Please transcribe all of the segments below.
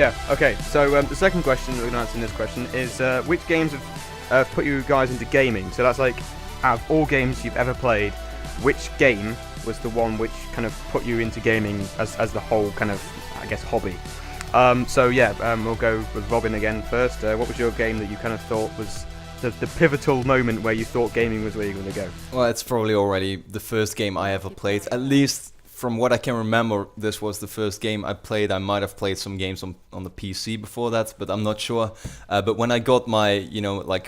Yeah. Okay. So the second question that we're going to answer in this question is which games have put you guys into gaming? So that's like, out of all games you've ever played, which game was the one which kind of put you into gaming as the whole kind of, I guess, hobby? We'll go with Robin again first. What was your game that you kind of thought was the pivotal moment where you thought gaming was where you're going to go? Well, it's probably already the first game I ever played. At least from what I can remember, this was the first game I played. I might have played some games on the PC before that, but I'm not sure. But when I got my,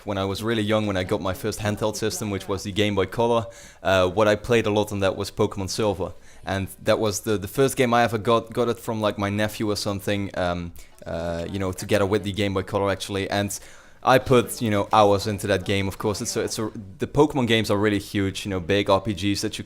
when I was really young, when I got my first handheld system, which was the Game Boy Color, what I played a lot on that was Pokemon Silver. And that was the first game I ever got it from like my nephew or something, together with the Game Boy Color actually. And I put, hours into that game. Of course, the Pokemon games are really huge, big RPGs that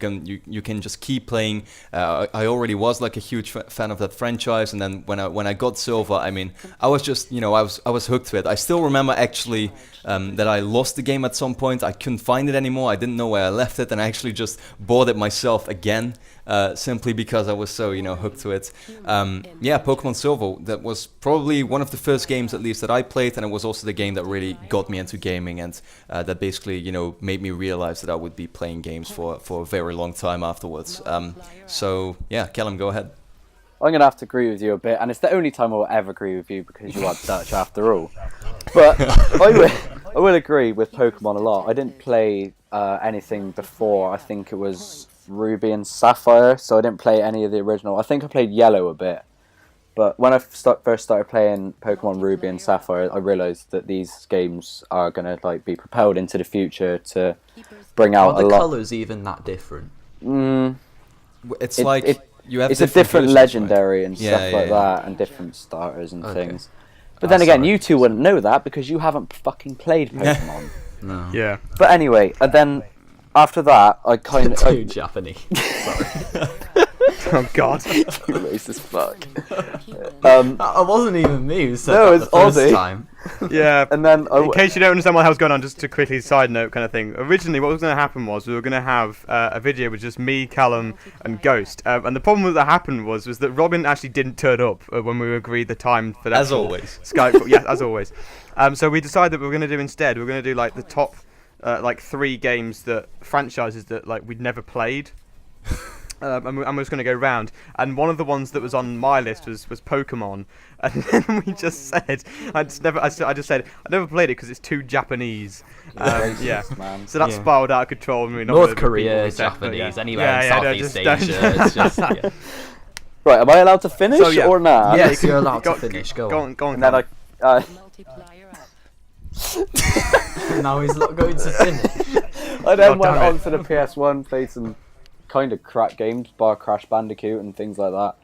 you can just keep playing. I already was like a huge fan of that franchise, and then when I got Silver, I mean, I was just, I was hooked to it. I still remember actually that I lost the game at some point. I couldn't find it anymore. I didn't know where I left it, and I actually just bought it myself again, simply because I was so, hooked to it. Pokemon Silver, that was probably one of the first games, at least, that I played, and it was also the game that really got me into gaming, and that basically, made me realize that I would be playing games for a very long time afterwards. Callum, go ahead. I'm going to have to agree with you a bit, and it's the only time I'll ever agree with you because you are Dutch after all. But I will agree with Pokemon a lot. I didn't play anything before. I think it was Ruby and Sapphire, so I didn't play any of the original. I think I played Yellow a bit. But when I first started playing Pokemon Ruby and Sapphire, I realised that these games are going to be propelled into the future to bring out Are the colours even that different? It's a different legendary right? and stuff like that, and different starters and things. But then again, you two wouldn't know that because you haven't fucking played Pokemon. No. Yeah. But anyway, and then after that, I kind of... Too Japanese. Sorry. Oh God. You racist fuck. That wasn't even me who said that the first Aussie. time. Yeah. And then in case you don't understand what the hell's going on, just to quickly side note kind of thing. Originally, what was going to happen was we were going to have a video with just me, Callum, and Ghost. And the problem that happened was that Robin actually didn't turn up when we agreed the time for that. As always. Skype. Yeah, as always. So we decided that we were going to do instead. We were going to do like the top 3 games franchises that we'd never played. And we're just going to go round, and one of the ones that was on my list was Pokemon, and then we just said I just said I never played it because it's too Japanese. Man. So that spiraled out of control. North Korea, Japanese, anywhere in Southeast Asia. It's just, Right, am I allowed to finish or not? Yes, you're allowed to finish. Go on. Go on. And then Now he's not going to finish. I then went on to the PS1, played some kind of crap games, bar Crash Bandicoot and things like that.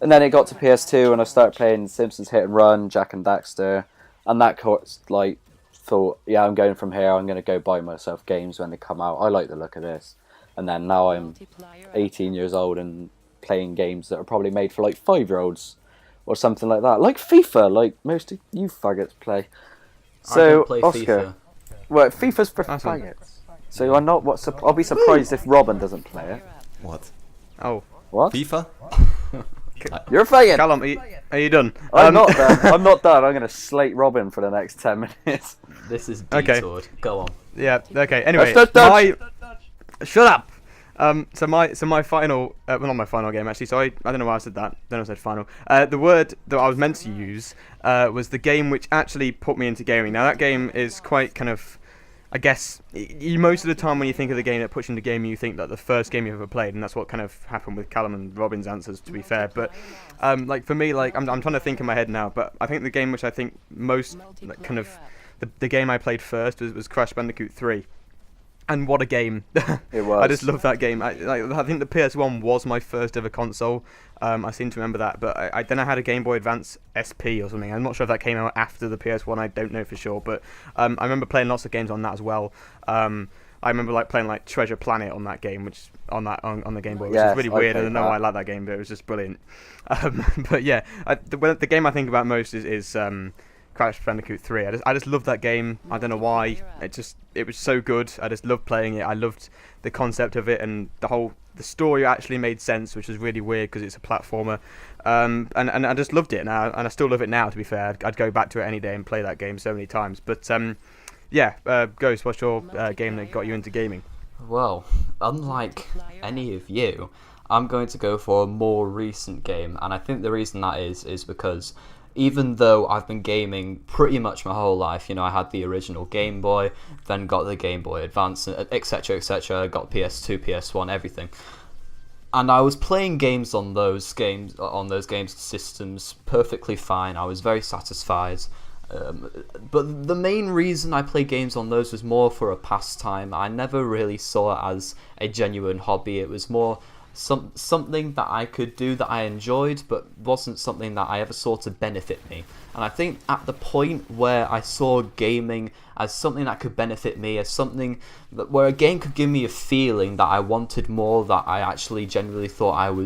And then it got to PS2 and I started playing Simpsons Hit and Run, Jack and Daxter, and that thought, yeah, I'm going from here, I'm going to go buy myself games when they come out. I like the look of this. And then now I'm 18 years old and playing games that are probably made for 5-year-olds or something like that. Like FIFA, like most of you faggots play. So, I don't play Oscar, FIFA. Well, FIFA's for faggots. So I'm not. I'll be surprised if Robin doesn't play it. What? Oh. What? FIFA? You're a faggot. Callum, are you done? I'm not done. I'm not done. I'm going to slate Robin for the next 10 minutes. This is detoured. Go on. Yeah. Okay. Anyway, shut up. So my final, well, not my final game actually. So I don't know why I said that. Then I said final. The word that I was meant to use was the game which actually put me into gaming. Now that game is quite kind of, I guess, most of the time when you think of the game that puts you into gaming, you think that the first game you've ever played, and that's what kind of happened with Callum and Robin's answers, to be fair. But for me, I'm trying to think in my head now, but I think the game which I think most the game I played first was Crash Bandicoot 3. And what a game. It was. I just love that game. I think the PS1 was my first ever console. I seem to remember that. But then I had a Game Boy Advance SP or something. I'm not sure if that came out after the PS1. I don't know for sure. But I remember playing lots of games on that as well. I remember playing Treasure Planet on that game, which on the Game Boy, which is really weird. I don't know why I like that game, but it was just brilliant. But yeah, the game I think about most is Crash Bandicoot 3. I just loved that game. I don't know why. It was so good. I just loved playing it. I loved the concept of it, and the story actually made sense, which was really weird because it's a platformer. And I just loved it, and I still love it now. To be fair, I'd go back to it any day and play that game so many times. But Ghost, what's your game that got you into gaming? Well, unlike any of you, I'm going to go for a more recent game, and I think the reason that is because even though I've been gaming pretty much my whole life, I had the original Game Boy, then got the Game Boy Advance, etc., got PS2, PS1, everything. And I was playing games on those games systems perfectly fine. I was very satisfied. But the main reason I play games on those was more for a pastime. I never really saw it as a genuine hobby. It was more something that I could do that I enjoyed, but wasn't something that I ever saw to benefit me. And I think at the point where I saw gaming as something that could benefit me, as something where a game could give me a feeling that I wanted more, that I actually genuinely thought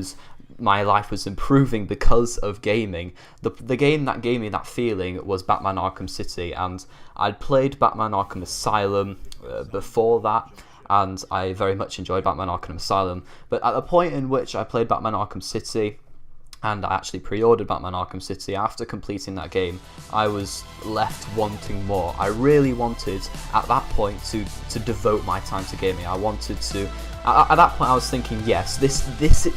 my life was improving because of gaming. The game that gave me that feeling was Batman Arkham City, and I'd played Batman Arkham Asylum before that, and I very much enjoyed Batman Arkham Asylum. But at the point in which I played Batman Arkham City, and I actually pre-ordered Batman Arkham City, after completing that game, I was left wanting more. I really wanted, at that point, to devote my time to gaming. I wanted to... At that point, I was thinking, yes, this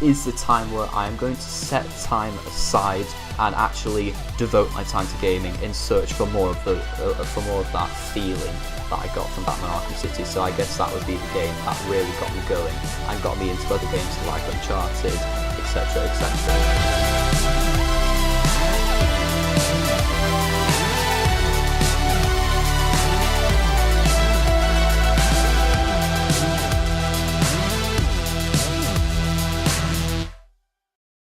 is the time where I am going to set time aside and actually devote my time to gaming in search for more of that feeling that I got from Batman Arkham City. So I guess that would be the game that really got me going and got me into other games like Uncharted, etc., etc.